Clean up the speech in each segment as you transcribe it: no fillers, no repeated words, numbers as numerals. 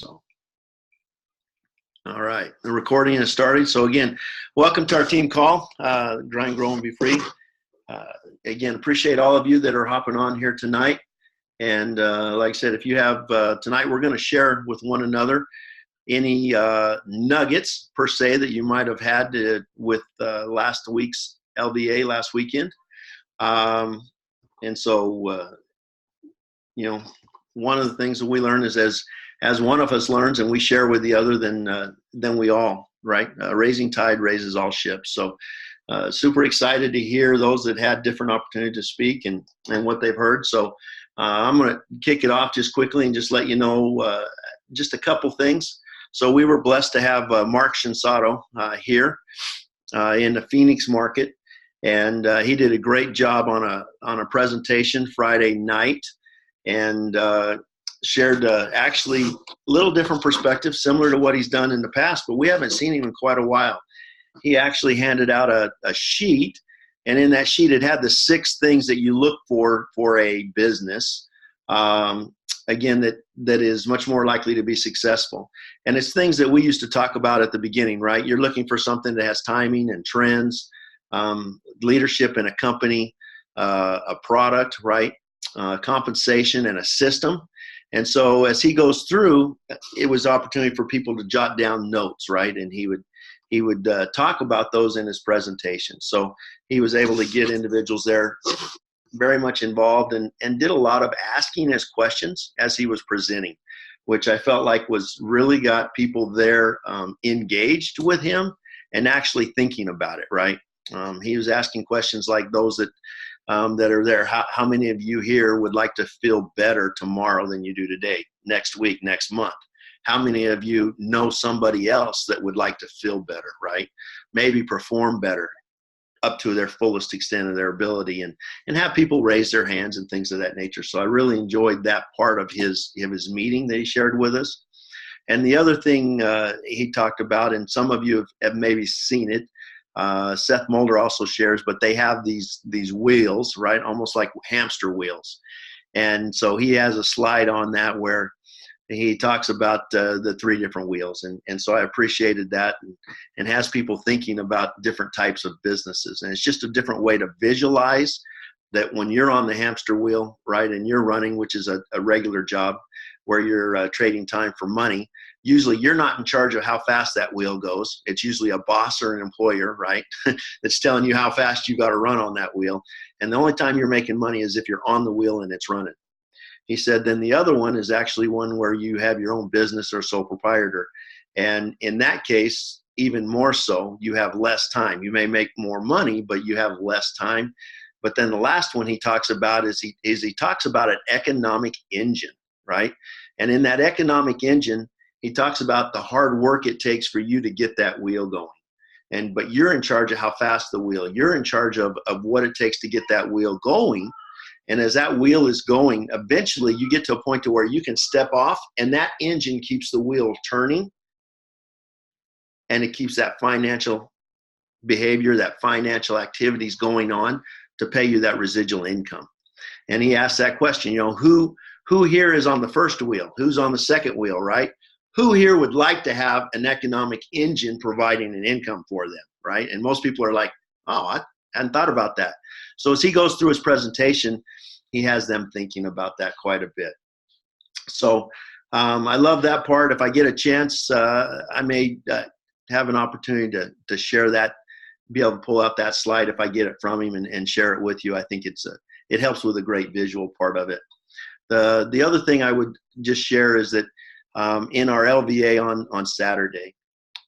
So, all right, the recording has started. So again, welcome to our team call, Grind, Grow, and Be Free. Again, appreciate all of you that are hopping on here tonight. And like I said, if you have tonight, we're going to share with one another any nuggets per se that you might have had with last week's LVA last weekend. And so, you know, one of the things that we learn is as one of us learns and we share with the other, then we all, right? Raising tide raises all ships. So super excited to hear those that had different opportunity to speak and what they've heard. So I'm going to kick it off just quickly and just let you know just a couple things. So we were blessed to have Mark Shinsato here in the Phoenix market, and he did a great job on a presentation Friday night, and shared actually a little different perspective, similar to what he's done in the past, but we haven't seen him in quite a while. He actually handed out a sheet, and in that sheet it had the 6 things that you look for a business. Again, that is much more likely to be successful. And it's things that we used to talk about at the beginning, right? You're looking for something that has timing and trends, leadership in a company, a product, right? Compensation and a system. And so as he goes through, it was opportunity for people to jot down notes, right? And he would talk about those in his presentation. So he was able to get individuals there very much involved and did a lot of asking us questions as he was presenting, which I felt like was really got people there engaged with him and actually thinking about it, right? He was asking questions like those that are there. How many of you here would like to feel better tomorrow than you do today, next week, next month? How many of you know somebody else that would like to feel better, right? Maybe perform better up to their fullest extent of their ability, and have people raise their hands and things of that nature. So I really enjoyed that part of his meeting that he shared with us. And the other thing he talked about, and some of you have maybe seen it, Seth Mulder also shares, but they have these wheels, right? Almost like hamster wheels. And so he has a slide on that where he talks about the 3 different wheels. And so I appreciated that and has people thinking about different types of businesses. And it's just a different way to visualize that when you're on the hamster wheel, right, and you're running, which is a regular job where you're trading time for money, usually you're not in charge of how fast that wheel goes. It's usually a boss or an employer, right, that's telling you how fast you got to run on that wheel. And the only time you're making money is if you're on the wheel and it's running. He said, then the other one is actually one where you have your own business or sole proprietor. And in that case, even more so, you have less time. You may make more money, but you have less time. But then the last one he talks about is he talks about an economic engine, right? And in that economic engine, he talks about the hard work it takes for you to get that wheel going. But you're in charge of how fast the wheel, you're in charge of what it takes to get that wheel going. And as that wheel is going, eventually you get to a point to where you can step off and that engine keeps the wheel turning, and it keeps that financial behavior, that financial activities going on to pay you that residual income. And he asked that question, who here is on the first wheel? Who's on the second wheel, right? Who here would like to have an economic engine providing an income for them, right? And most people are like, oh, I hadn't thought about that. So as he goes through his presentation, he has them thinking about that quite a bit. So I love that part. If I get a chance, I may have an opportunity to share that, be able to pull out that slide if I get it from him and share it with you. I think it helps with a great visual part of it. The other thing I would just share is that in our LVA on Saturday,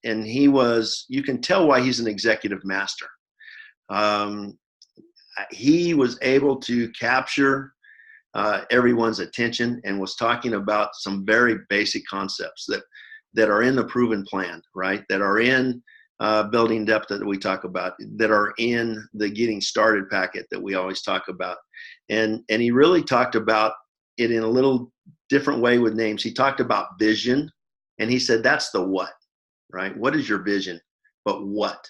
and you can tell why he's an executive master. He was able to capture everyone's attention and was talking about some very basic concepts that are in the proven plan, right? That are in building depth that we talk about, that are in the getting started packet that we always talk about. And he really talked about it in a little different way with names. He talked about vision, and he said, that's the what, right? What is your vision? But what?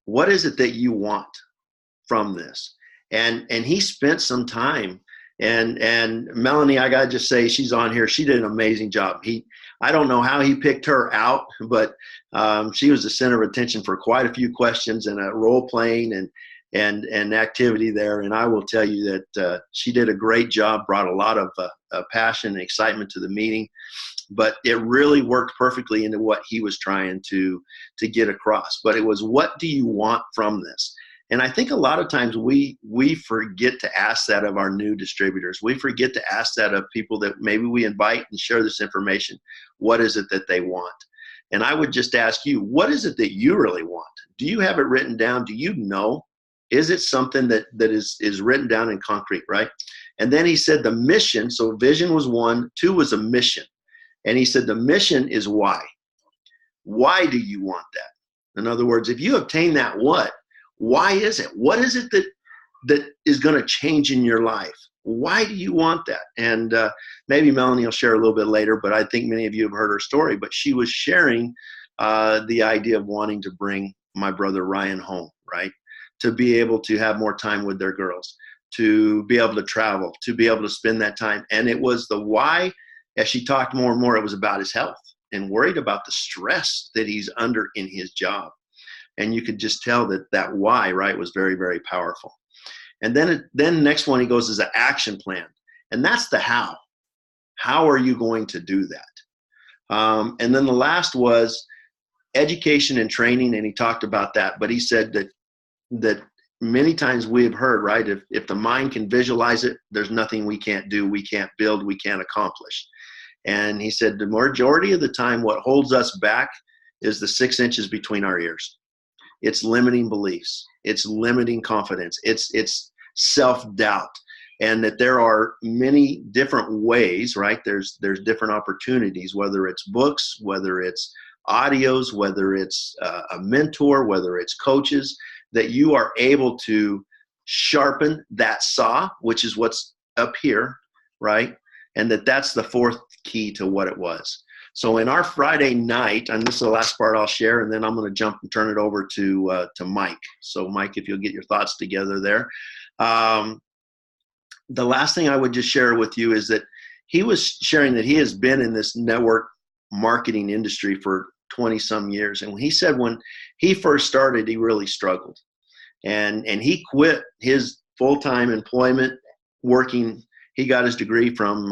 What is it that you want from this? And he spent some time, and Melanie, I gotta just say, she's on here. She did an amazing job. I don't know how he picked her out, but she was the center of attention for quite a few questions and role playing and activity there. And I will tell you that she did a great job, brought a lot of passion and excitement to the meeting, but it really worked perfectly into what he was trying to get across. But it was, what do you want from this? And I think a lot of times we forget to ask that of our new distributors. We forget to ask that of people that maybe we invite and share this information. What is it that they want? And I would just ask you, what is it that you really want? Do you have it written down? Do you know? Is it something that is written down in concrete, right? And then he said the mission, so vision was 1, 2 was a mission. And he said the mission is why. Why do you want that? In other words, if you obtain that what, why is it? What is it that is going to change in your life? Why do you want that? And maybe Melanie will share a little bit later, but I think many of you have heard her story. But she was sharing the idea of wanting to bring my brother Ryan home, right? To be able to have more time with their girls, to be able to travel, to be able to spend that time. And it was the why. As she talked more and more, it was about his health and worried about the stress that he's under in his job. And you could just tell that why, right, was very, very powerful. And then next one he goes is an action plan. And that's the how. How are you going to do that? And then the last was education and training, and he talked about that. But he said that many times we have heard, right, if the mind can visualize it, there's nothing we can't do, we can't build, we can't accomplish. And he said the majority of the time what holds us back is the 6 inches between our ears. It's limiting beliefs. It's limiting confidence. It's self-doubt. And that there are many different ways, right? There's different opportunities, whether it's books, whether it's audios, whether it's a mentor, whether it's coaches, that you are able to sharpen that saw, which is what's up here, right? And that's the 4th key to what it was. So in our Friday night, and this is the last part I'll share, and then I'm going to jump and turn it over to Mike. So Mike, if you'll get your thoughts together there. The last thing I would just share with you is that he was sharing that he has been in this network marketing industry for 20 some years. And he said when he first started, he really struggled. And he quit his full-time employment working. He got his degree from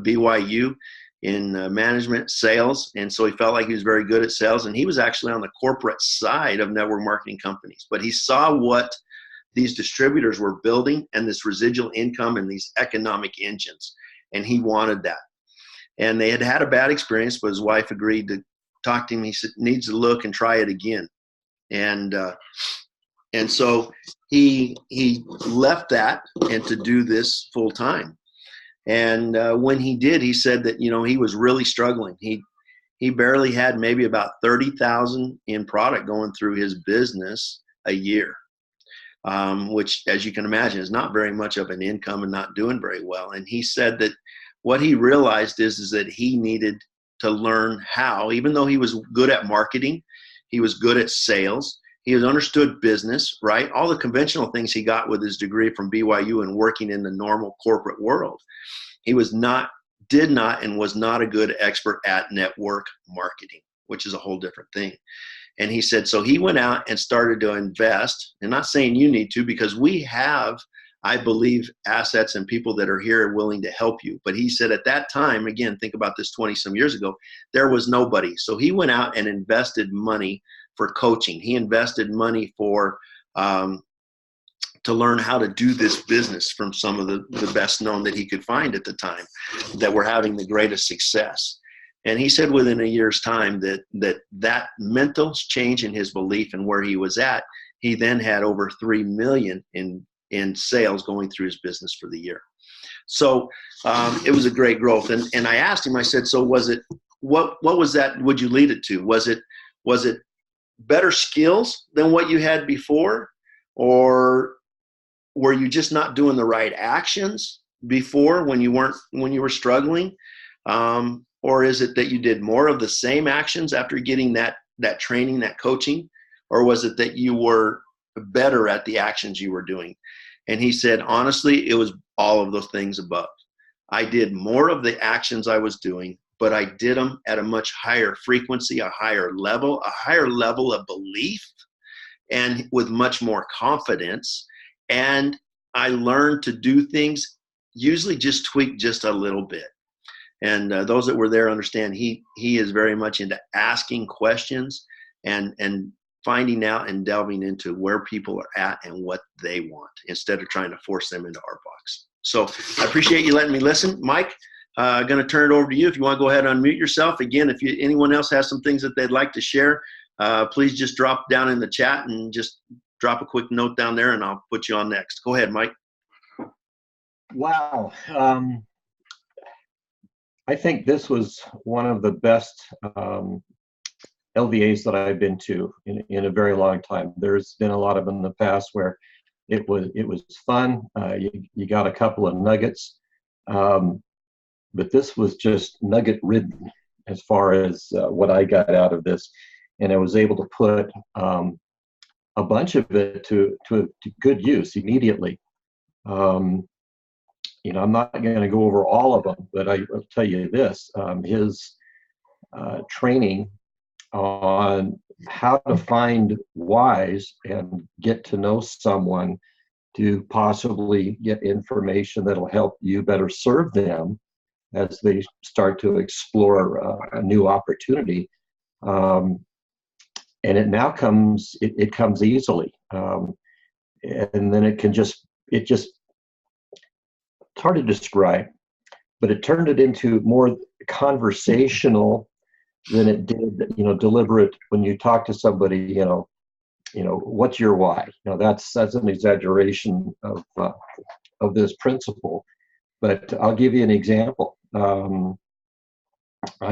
BYU in management sales. And so he felt like he was very good at sales. And he was actually on the corporate side of network marketing companies. But he saw what these distributors were building and this residual income and these economic engines. And he wanted that. And they had had a bad experience, but his wife agreed to talk to him. He said, needs to look and try it again. And so he left that and to do this full time. And when he did, he said that, he was really struggling. He barely had maybe about 30,000 in product going through his business a year, which, as you can imagine, is not very much of an income and not doing very well. And he said that what he realized is that he needed to learn how, even though he was good at marketing, he was good at sales, he has understood business, right? All the conventional things he got with his degree from BYU and working in the normal corporate world. He was not a good expert at network marketing, which is a whole different thing. And he said, so he went out and started to invest, and not saying you need to, because we have, I believe, assets and people that are here willing to help you. But he said at that time, again, think about this 20 some years ago, there was nobody. So he went out and invested money for coaching. He invested money for to learn how to do this business from some of the best known that he could find at the time that were having the greatest success. And he said within a year's time that mental change in his belief and where he was at, he then had over 3 million in sales going through his business for the year. So it was a great growth. And I asked him, I said, so was it, what was that, would you lead it to? Was it better skills than what you had before? Or were you just not doing the right actions before when you were struggling? Or is it that you did more of the same actions after getting that training, that coaching? Or was it that you were better at the actions you were doing? And he said, honestly, it was all of those things above. I did more of the actions I was doing but I did them at a much higher frequency, a higher level of belief, and with much more confidence. And I learned to do things, usually just tweak just a little bit. And those that were there understand he is very much into asking questions and finding out and delving into where people are at and what they want, instead of trying to force them into our box. So I appreciate you letting me listen. Mike, I'm going to turn it over to you. If you want to go ahead and unmute yourself. Again, if anyone else has some things that they'd like to share, please just drop down in the chat and just drop a quick note down there, and I'll put you on next. Go ahead, Mike. Wow. I think this was one of the best LVAs that I've been to in a very long time. There's been a lot of them in the past where it was fun. You got a couple of nuggets, but this was just nugget ridden as far as what I got out of this, and I was able to put a bunch of it to good use immediately. You know, I'm not going to go over all of them, but I will tell you this: his training on how to find whys and get to know someone to possibly get information that'll help you better serve them as they start to explore a new opportunity. And it now comes, it comes easily. And then it's hard to describe, but it turned it into more conversational than it did, deliberate. When you talk to somebody, what's your why? That's an exaggeration of this principle. But I'll give you an example. I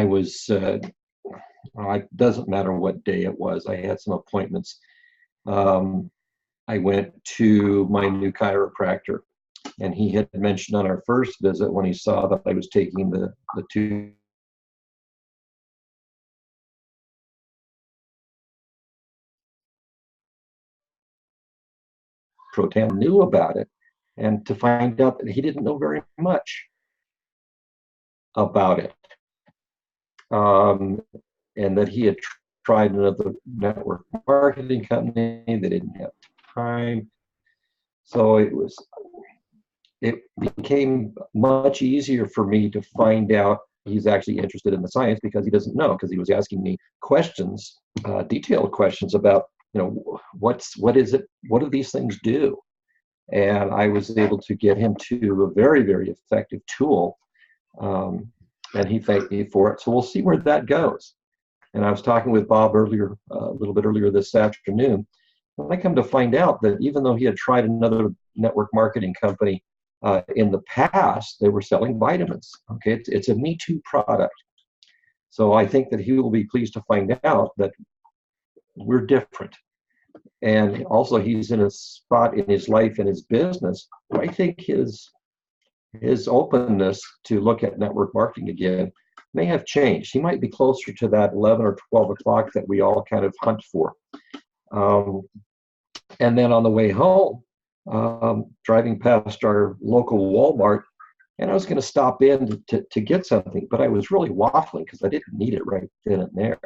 was, it doesn't matter what day it was. I had some appointments. I went to my new chiropractor, and he had mentioned on our first visit, when he saw that I was taking the two Protan, knew about it, and to find out that he didn't know very much about it, and that he had tried another network marketing company. They didn't have time, so it became much easier for me to find out he's actually interested in the science, because he doesn't know, because he was asking me questions, detailed questions about, what is it? What do these things do? And I was able to get him to a very, very effective tool, and he thanked me for it. So we'll see where that goes. And I was talking with Bob earlier, a little bit earlier this afternoon, and I come to find out that even though he had tried another network marketing company in the past, they were selling vitamins. Okay, it's a Me Too product. So I think that he will be pleased to find out that we're different. And also, he's in a spot in his life and his business where I think his openness to look at network marketing again may have changed. He might be closer to that 11 or 12 o'clock that we all kind of hunt for. And then on the way home, driving past our local Walmart, and I was going to stop in to get something, but I was really waffling because I didn't need it right then and there.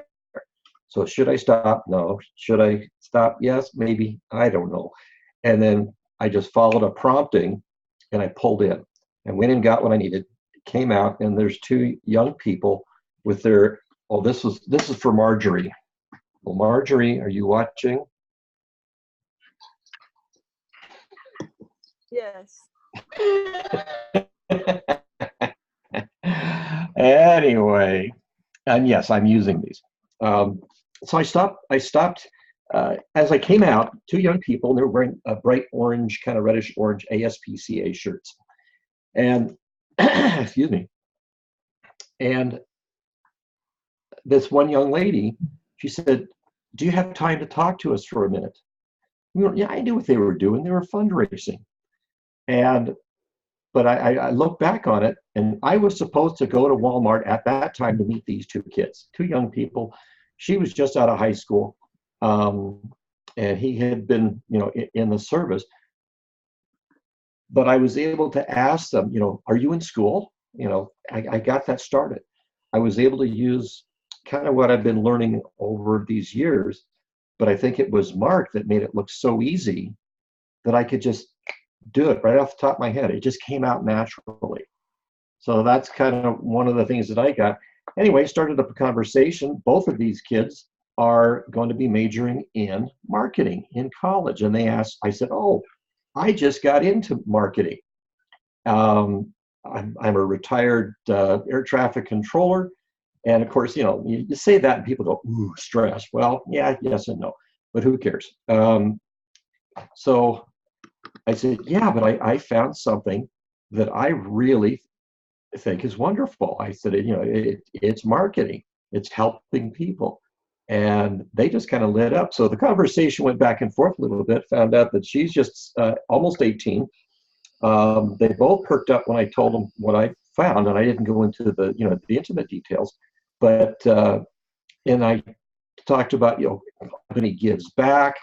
So should I stop? No. Should I stop? Yes, maybe. I don't know. And then I just followed a prompting, and I pulled in and went and got what I needed. Came out, and there's two young people with their, this is for Marjorie. Well, Marjorie, are you watching? Yes. Anyway, and yes, I'm using these. So I stopped. As I came out, two young people, and they were wearing a bright orange, kind of reddish orange ASPCA shirts. And excuse me. And this one young lady, she said, "Do you have time to talk to us for a minute?" Yeah, I knew what they were doing. They were fundraising. But I look back on it, and I was supposed to go to Walmart at that time to meet these two kids, two young people. She was just out of high school, and he had been, in the service. But I was able to ask them, are you in school? I got that started. I was able to use kind of what I've been learning over these years, but I think it was Mark that made it look so easy that I could just do it right off the top of my head. It just came out naturally. So that's kind of one of the things that I got. Anyway, started up a conversation. Both of these kids are going to be majoring in marketing in college. And they asked, I said, oh, I just got into marketing. I'm a retired air traffic controller. And of course, you say that and people go, ooh, stress. Well, yeah, yes and no, but who cares? So I said, yeah, but I found something that I really think is wonderful. I said, it's marketing. It's helping people. And they just kind of lit up. So the conversation went back and forth a little bit, found out that she's just almost 18. They both perked up when I told them what I found, and I didn't go into the intimate details. But and I talked about company gives back,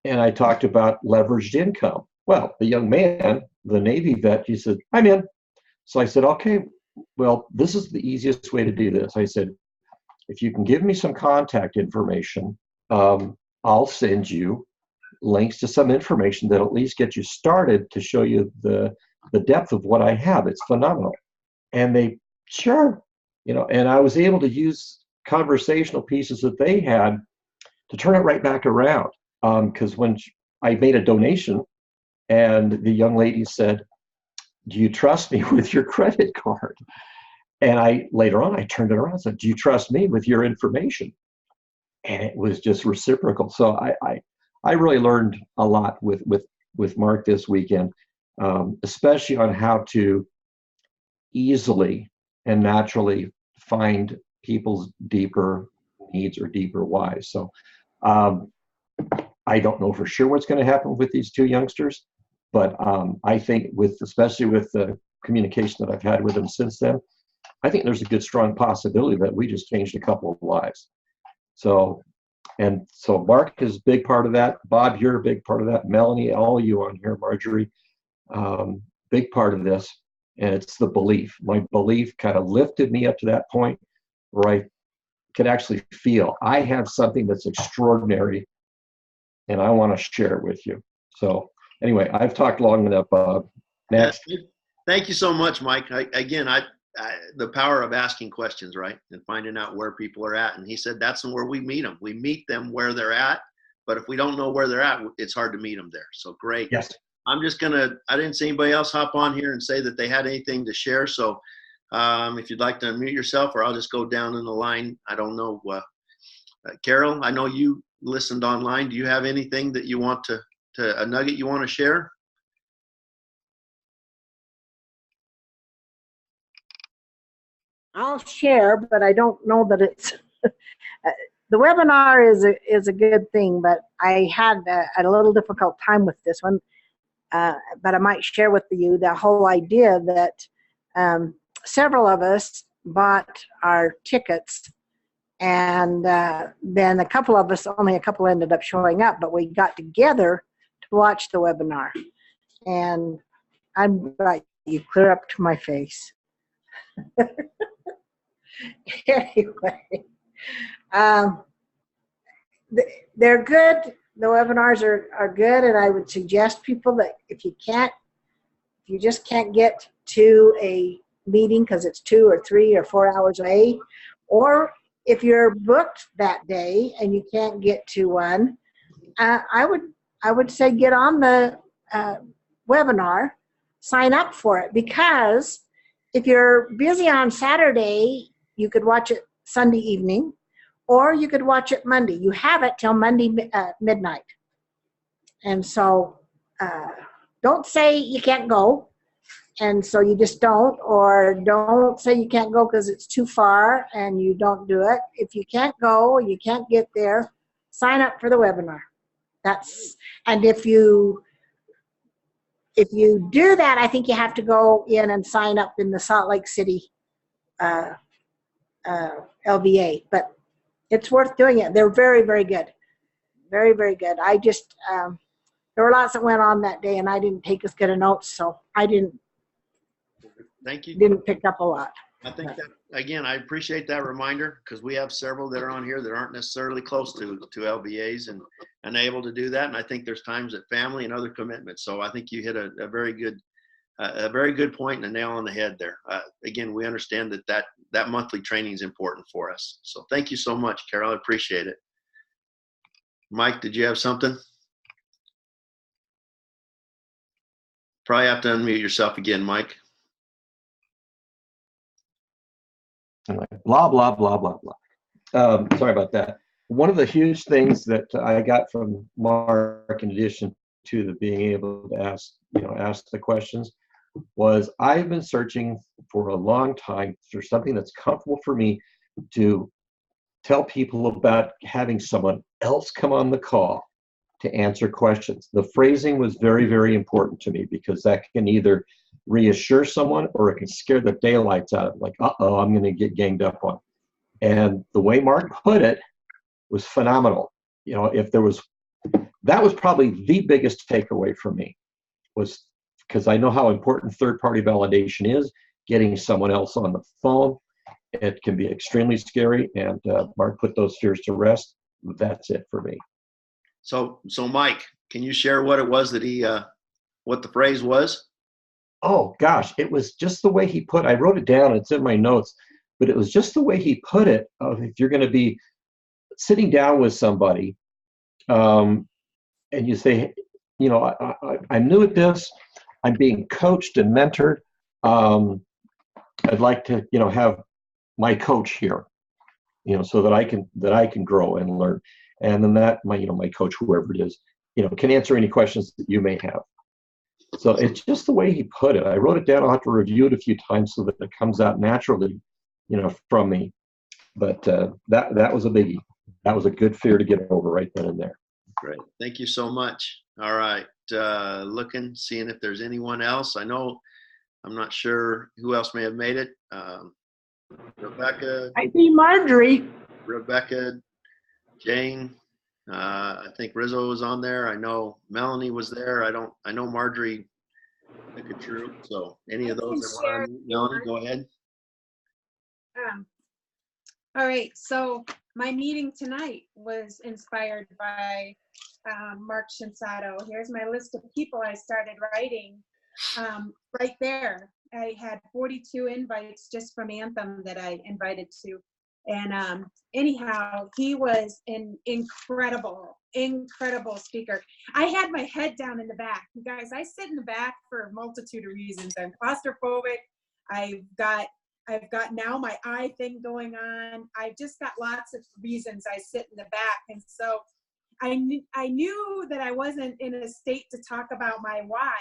and I talked about leveraged income. Well, the young man, the Navy vet, he said, I'm in. So I said, okay, well, this is the easiest way to do this. I said, if you can give me some contact information, I'll send you links to some information that'll at least get you started to show you the depth of what I have. It's phenomenal. And they, sure, and I was able to use conversational pieces that they had to turn it right back around. Because when I made a donation and the young lady said, do you trust me with your credit card? And later on, I turned it around and said, do you trust me with your information? And it was just reciprocal. So I really learned a lot with Mark this weekend, especially on how to easily and naturally find people's deeper needs or deeper whys. So I don't know for sure what's going to happen with these two youngsters, but I think especially with the communication that I've had with them since then, I think there's a good strong possibility that we just changed a couple of lives. So Mark is a big part of that. Bob, you're a big part of that. Melanie, all of you on here, Marjorie, big part of this. And it's the belief. My belief kind of lifted me up to that point where I could actually feel I have something that's extraordinary and I want to share it with you. So anyway, I've talked long enough, Bob. Next. Thank you so much, Mike. The power of asking questions, right? And finding out where people are at. And he said, that's where we meet them. We meet them where they're at. But if we don't know where they're at, it's hard to meet them there. So great. Yes. I didn't see anybody else hop on here and say that they had anything to share. So if you'd like to unmute yourself, or I'll just go down in the line. I don't know. Carol, I know you listened online. Do you have anything that you want a nugget you want to share? I'll share, but I don't know that it's the webinar is a good thing, but I had a little difficult time with this one. But I might share with you the whole idea that several of us bought our tickets, and then only a couple ended up showing up, but we got together to watch the webinar. And I'm right, you clear up to my face. Anyway, they're good. The webinars are good, and I would suggest people that if you just can't get to a meeting because it's 2 or 3 or 4 hours away, or if you're booked that day and you can't get to one, I would say get on the webinar, sign up for it, because if you're busy on Saturday, you could watch it Sunday evening, or you could watch it Monday. You have it till Monday midnight. And so don't say you can't go, and so you just don't, or don't say you can't go because it's too far and you don't do it. If you can't go or you can't get there, sign up for the webinar. And if you do that, I think you have to go in and sign up in the Salt Lake City LVA, but it's worth doing it. They're very, very good. Very, very good. I just, there were lots that went on that day, and I didn't take as good a notes, so I didn't Thank you. Didn't pick up a lot. I think that, again, I appreciate that reminder because we have several that are on here that aren't necessarily close to LBAs and able to do that. And I think there's times that family and other commitments. So I think you hit a very good point and a nail on the head there. Again, we understand that monthly training is important for us. So thank you so much, Carol. I appreciate it. Mike, did you have something? Probably have to unmute yourself again, Mike. Blah, blah, blah, blah, blah. Sorry about that. One of the huge things that I got from Mark, in addition to the being able to ask the questions, was I've been searching for a long time for something that's comfortable for me to tell people about having someone else come on the call to answer questions. The phrasing was very, very important to me because that can either reassure someone or it can scare the daylights out of them, like, uh-oh, I'm going to get ganged up on. And the way Mark put it was phenomenal. That was probably the biggest takeaway for me, was because I know how important third-party validation is, getting someone else on the phone. It can be extremely scary, and Mark put those fears to rest. That's it for me. So Mike, can you share what it was that what the phrase was? Oh gosh, it was just the way he put. I wrote it down. It's in my notes, but it was just the way he put it. If you're going to be sitting down with somebody, and you say, I'm new at this. I'm being coached and mentored. I'd like to, have my coach here, so that I can grow and learn. And then my coach, whoever it is, can answer any questions that you may have. So it's just the way he put it. I wrote it down. I'll have to review it a few times so that it comes out naturally, from me. But that was a biggie. That was a good fear to get over right then and there. Great. Thank you so much. All right. Seeing if there's anyone else. I'm not sure who else may have made it. Rebecca. I see Marjorie. Rebecca, Jane. I think Rizzo was on there. I know Melanie was there. I know Marjorie True. So any of those that want to, Melanie, go ahead. All right, so my meeting tonight was inspired by Mark Shinsato. Here's my list of people I started writing right there. I had 42 invites just from Anthem that I invited to. And anyhow, he was an incredible speaker. I had my head down in the back. You guys, I sit in the back for a multitude of reasons. I'm claustrophobic. I've got now my eye thing going on. I've just got lots of reasons I sit in the back. And so I knew that I wasn't in a state to talk about my why.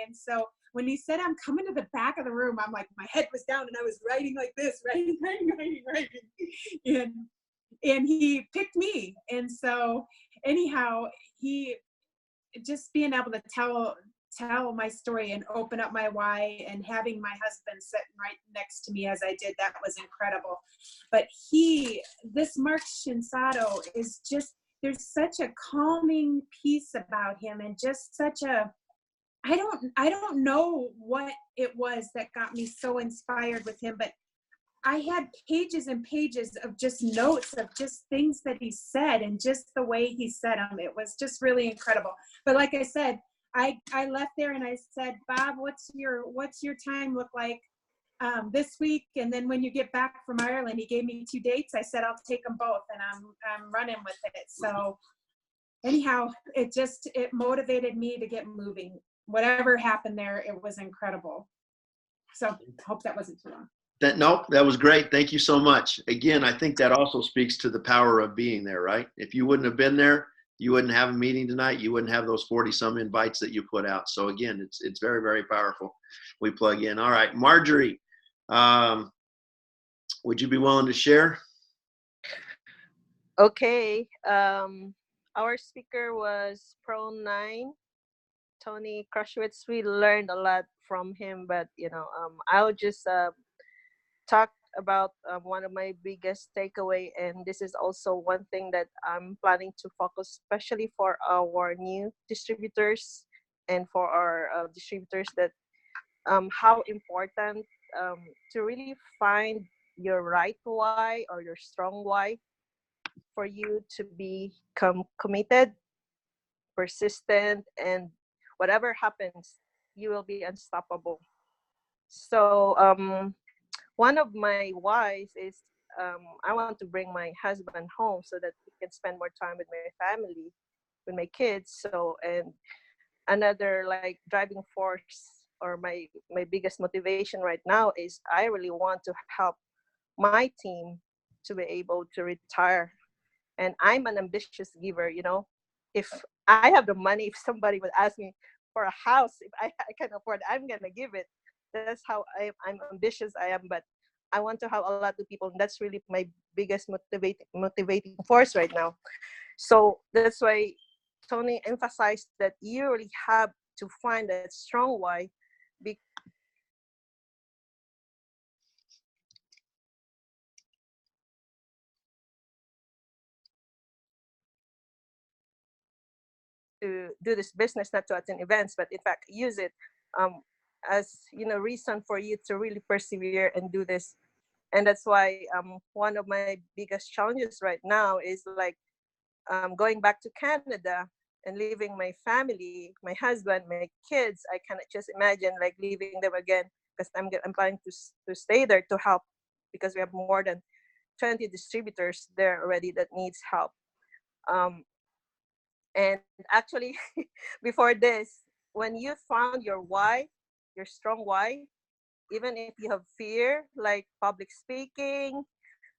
And so when he said, I'm coming to the back of the room, I'm like, my head was down and I was writing like this, writing. And he picked me. And so anyhow, he just being able to tell my story and open up my why, and having my husband sitting right next to me as I did, that was incredible. But this Mark Shinsato is just, there's such a calming piece about him, and just such a, I don't know what it was that got me so inspired with him, but I had pages and pages of just notes of just things that he said, and just the way he said them. It was just really incredible. But like I said, I left there and I said, Bob, what's your time look like this week? And then when you get back from Ireland, he gave me 2 dates. I said, I'll take them both, and I'm running with it. So anyhow, it motivated me to get moving. Whatever happened there, it was incredible. So hope that wasn't too long. That was great. Thank you so much. Again, I think that also speaks to the power of being there, right? If you wouldn't have been there, you wouldn't have a meeting tonight. You wouldn't have those 40 some invites that you put out. So again, it's very, very powerful. We plug in. All right, Marjorie, would you be willing to share? Okay. Our speaker was Pro9, Tony Krushwitz. We learned a lot from him, but I'll just talk about one of my biggest takeaway, and this is also one thing that I'm planning to focus, especially for our new distributors and for our distributors, that how important to really find your right why or your strong why for you to become committed, persistent, and whatever happens, you will be unstoppable. So one of my whys is I want to bring my husband home so that he can spend more time with my family, with my kids. So, and another like driving force or my biggest motivation right now is I really want to help my team to be able to retire. And I'm an ambitious giver, you know. If I have the money, if somebody would ask me for a house, if I can afford, I'm gonna give it. That's how I'm ambitious I am. But I want to help a lot of people, and that's really my biggest motivating force right now. So that's why Tony emphasized that you really have to find that strong why, be- to do this business, not to attend events, but in fact use it um, as reason for you to really persevere and do this. And that's why one of my biggest challenges right now is like going back to Canada and leaving my family, my husband, my kids. I cannot just imagine like leaving them again, because I'm planning to stay there to help, because we have more than 20 distributors there already that needs help. Um, and actually, before this, when you found your why, your strong why, even if you have fear, like public speaking,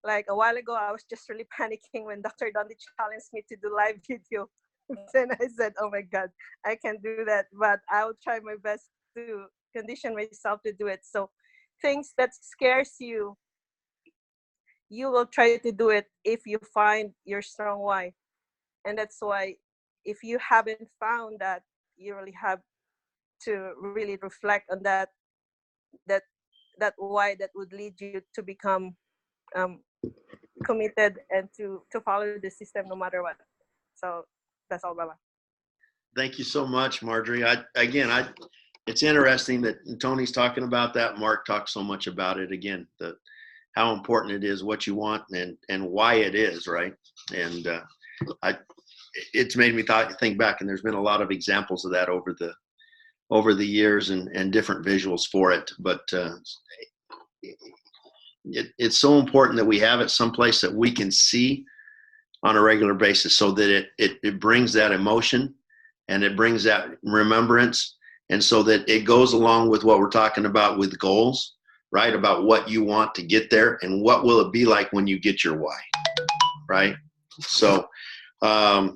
like a while ago, I was just really panicking when Dr. Dundee challenged me to do live video. Then I said, oh my God, I can't do that, but I'll try my best to condition myself to do it. So things that scares you, you will try to do it if you find your strong why. And that's why if you haven't found that, you really have to really reflect on that that why that would lead you to become um, committed and to follow the system no matter what. So that's all, Baba. Thank you so much, Marjorie. It's interesting that Tony's talking about that. Mark talked so much about it. Again, how important it is, what you want, and why it is, right? And it's made me think back, and there's been a lot of examples of that over the years, and different visuals for it. But it's so important that we have it someplace that we can see on a regular basis, so that it brings that emotion and it brings that remembrance, and so that it goes along with what we're talking about with goals, right? About what you want to get there and what will it be like when you get your why, right? So, okay.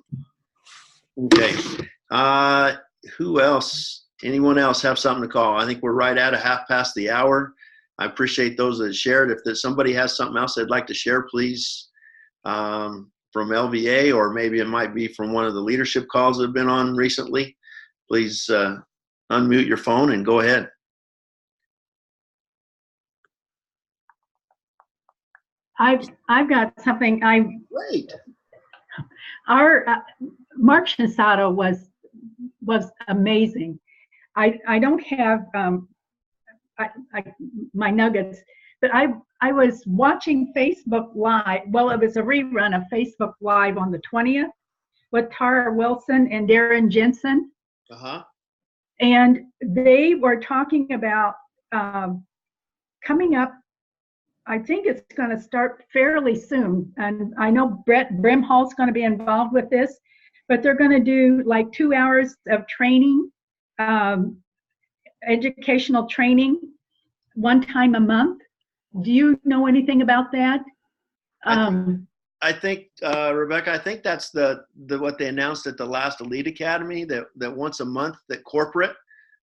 Who else? Anyone else have something to call? I think we're right at a half past the hour. I appreciate those that shared. If there's somebody has something else they'd like to share, please, from LVA, or maybe it might be from one of the leadership calls that have been on recently, please unmute your phone and go ahead. I've got something. Great. Our Mark Shinsato was amazing. I don't have my nuggets, but I was watching Facebook Live. Well, it was a rerun of Facebook Live on the 20th with Tara Wilson and Darren Jensen. Uh-huh. And they were talking about coming up. I think it's going to start fairly soon. And I know Brett Brimhall's going to be involved with this, but they're going to do like 2 hours of training, educational training, one time a month. Do you know anything about that? I think Rebecca, I think that's the what they announced at the last Elite Academy, that once a month that corporate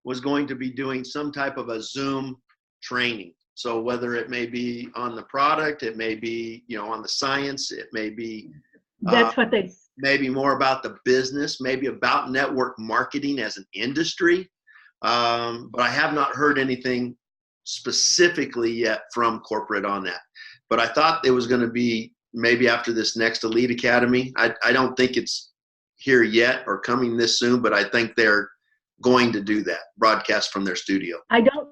was going to be doing some type of a Zoom training. So whether it may be on the product, it may be on the science, it may be that's what they maybe more about the business, maybe about network marketing as an industry. But I have not heard anything specifically yet from corporate on that. But I thought it was going to be maybe after this next Elite Academy. I don't think it's here yet or coming this soon, but I think they're going to do that, broadcast from their studio. I don't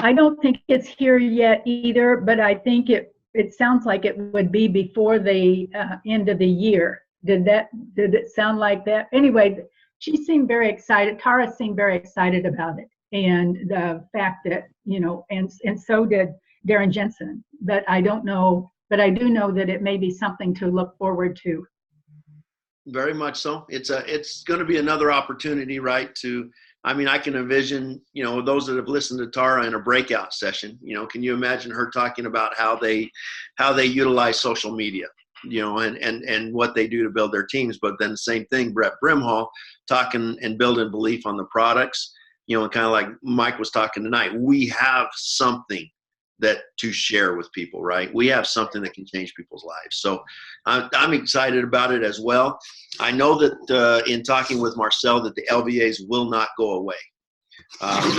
I don't think it's here yet either, but I think it sounds like it would be before the end of the year. Did it sound like that? Anyway, she seemed very excited. Tara seemed very excited about it, and the fact that, and so did Darren Jensen. But I don't know, but I do know that it may be something to look forward to. Very much so. It's going to be another opportunity, right? I can envision, those that have listened to Tara in a breakout session, can you imagine her talking about how they utilize social media, and what they do to build their teams. But then the same thing, Brett Brimhall talking and building belief on the products, and kind of like Mike was talking tonight, we have something to share with people, right? We have something that can change people's lives. So I'm excited about it as well. I know that in talking with Marcel that the LVAs will not go away.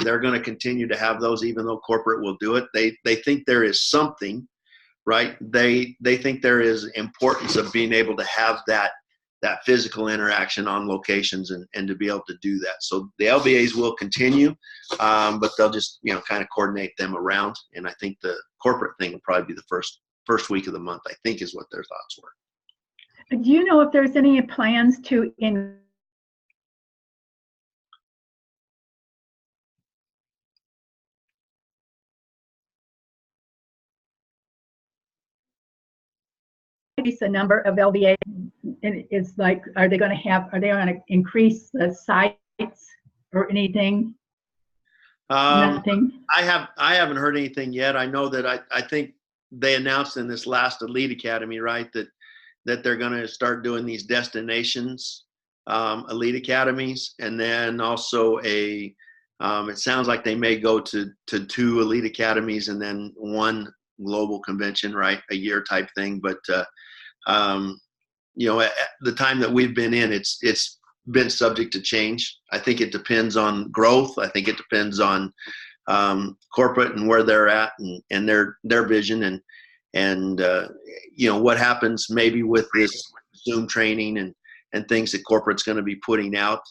They're going to continue to have those, even though corporate will do it. They think there is something, right? They think there is importance of being able to have that physical interaction on locations and to be able to do that. So the LVAs will continue, but they'll just, kind of coordinate them around. And I think the corporate thing will probably be the first week of the month, I think is what their thoughts were. Do you know if there's any plans to increase the number of LVA? It's like, are they going to increase the sites or anything? Nothing. I haven't heard anything yet. I know that I think they announced in this last Elite Academy, right, that they're going to start doing these destinations, Elite Academies, and then also it sounds like they may go to 2 Elite Academies and then 1 global convention, right, a year type thing. But at the time that we've been in, it's been subject to change. I think it depends on growth. I think it depends on corporate and where they're at and their vision and what happens maybe with this Zoom training and things that corporate's going to be putting out,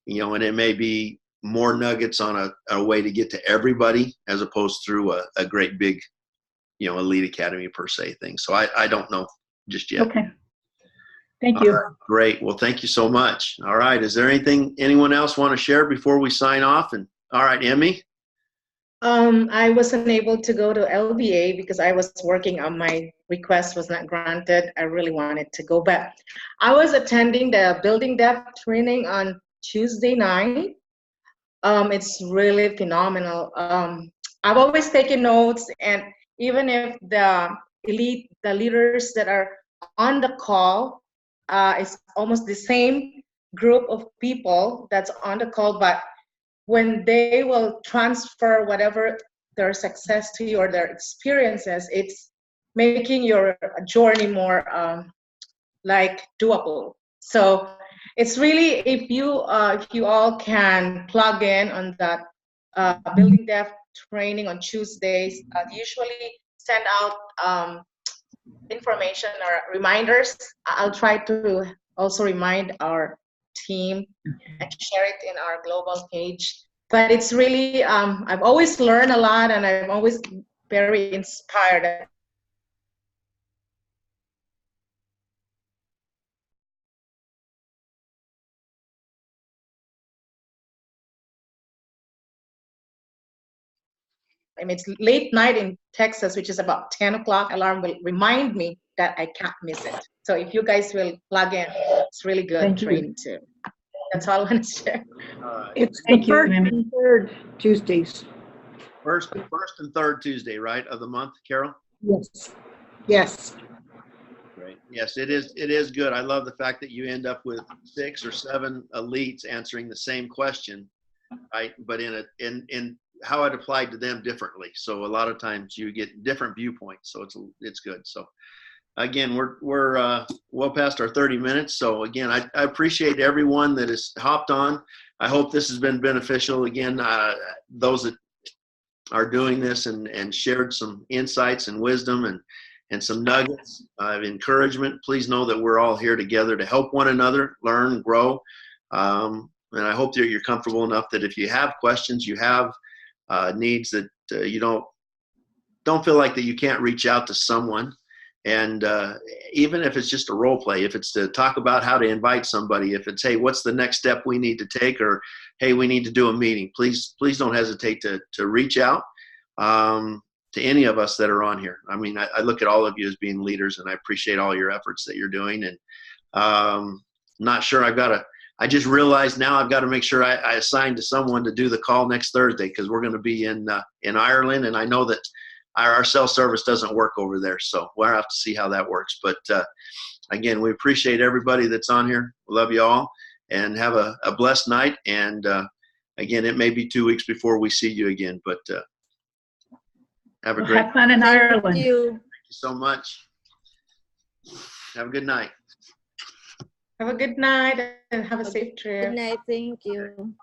and it may be more nuggets on a way to get to everybody as opposed through a great big, Elite Academy per se thing. So I don't know just yet. Okay. Thank you. Great. Well, thank you so much. All right. Is there anyone else want to share before we sign off? And all right, Emmy. I wasn't able to go to LVA because I was working on my request was not granted. I really wanted to go back. I was attending the building depth training on Tuesday night. It's really phenomenal. I've always taken notes, and even if the leaders that are on the call, it's almost the same group of people that's on the call, but when they will transfer whatever their success to you or their experiences, it's making your journey more doable. So it's really, if you all can plug in on that building depth training on Tuesdays, usually send out information or reminders. I'll try to also remind our team and share it in our global page. But it's really, I've always learned a lot, and I'm always very inspired. I mean, it's late night in Texas, which is about 10 o'clock. Alarm will remind me that I can't miss it. So if you guys will plug in, it's really good training too. That's all I want to share. It's Thank the you, first Amy. and third Tuesdays. First and third Tuesday, right, of the month, Carol? Yes. Yes. Great. Yes, it is good. I love the fact that you end up with 6 or 7 elites answering the same question, right? But in how it applied to them differently. So a lot of times you get different viewpoints. So it's good. So again, we're well past our 30 minutes. So again, I appreciate everyone that has hopped on. I hope this has been beneficial. Again, those that are doing this and shared some insights and wisdom and some nuggets of encouragement. Please know that we're all here together to help one another, learn, grow. And I hope that you're comfortable enough that if you have questions, you have needs that you don't feel like that you can't reach out to someone. And even if it's just a role play, if it's to talk about how to invite somebody, if it's, hey, what's the next step we need to take, or hey, we need to do a meeting, please don't hesitate to reach out to any of us that are on here. I mean, I look at all of you as being leaders, and I appreciate all your efforts that you're doing. And not sure I just realized now I've got to make sure I assign to someone to do the call next Thursday, because we're going to be in Ireland, and I know that our cell service doesn't work over there, so we'll have to see how that works. But again, we appreciate everybody that's on here. We love you all, and have a blessed night. And again, it may be 2 weeks before we see you again, but have a great. Have fun in Ireland. Thank you. Thank you so much. Have a good night. Have a good night and have a safe trip. Good night. Thank you.